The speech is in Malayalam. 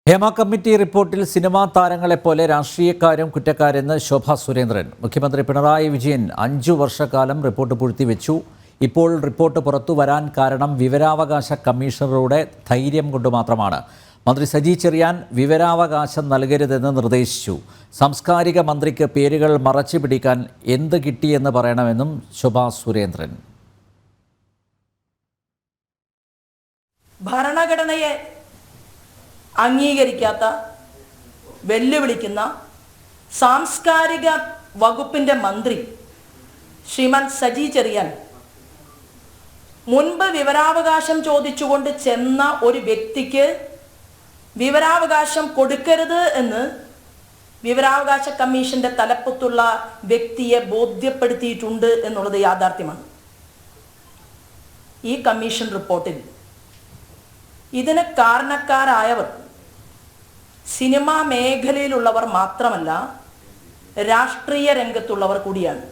ഹേമ കമ്മിറ്റി റിപ്പോർട്ടിൽ സിനിമാ താരങ്ങളെപ്പോലെ രാഷ്ട്രീയക്കാരും കുറ്റക്കാരെന്ന് ശോഭാ സുരേന്ദ്രൻ. മുഖ്യമന്ത്രി പിണറായി വിജയൻ 5 വർഷക്കാലം റിപ്പോർട്ട് പൂഴ്ത്തിവെച്ചു. ഇപ്പോൾ റിപ്പോർട്ട് പുറത്തു വരാൻ കാരണം വിവരാവകാശ കമ്മീഷണറുടെ ധൈര്യം കൊണ്ട് മാത്രമാണ്. മന്ത്രി സജി ചെറിയാൻ വിവരാവകാശം നൽകരുതെന്ന് നിർദ്ദേശിച്ചു. സാംസ്കാരിക മന്ത്രിക്ക് പേരുകൾ മറച്ചു പിടിക്കാൻ എന്ത് കിട്ടിയെന്ന് പറയണമെന്നും ശോഭാ സുരേന്ദ്രൻ. ഭരണഘടനയെ അംഗീകരിക്കാത്ത, വെല്ലുവിളിക്കുന്ന സാംസ്കാരിക വകുപ്പിൻ്റെ മന്ത്രി ശ്രീമാൻ സജി ചെറിയാൻ മുൻപ് വിവരാവകാശം ചോദിച്ചുകൊണ്ട് ചെന്ന ഒരു വ്യക്തിക്ക് വിവരാവകാശം കൊടുക്കരുത് എന്ന് വിവരാവകാശ കമ്മീഷന്റെ തലപ്പത്തുള്ള വ്യക്തിയെ ബോധ്യപ്പെടുത്തിയിട്ടുണ്ട് എന്നുള്ളത് യാഥാർത്ഥ്യമാണ്. ഈ കമ്മീഷൻ റിപ്പോർട്ടിൽ ഇതിന് കാരണക്കാരായവർ സിനിമാ മേഖലയിലുള്ളവർ മാത്രമല്ല, രാഷ്ട്രീയ രംഗത്തുള്ളവർ കൂടിയാണ്.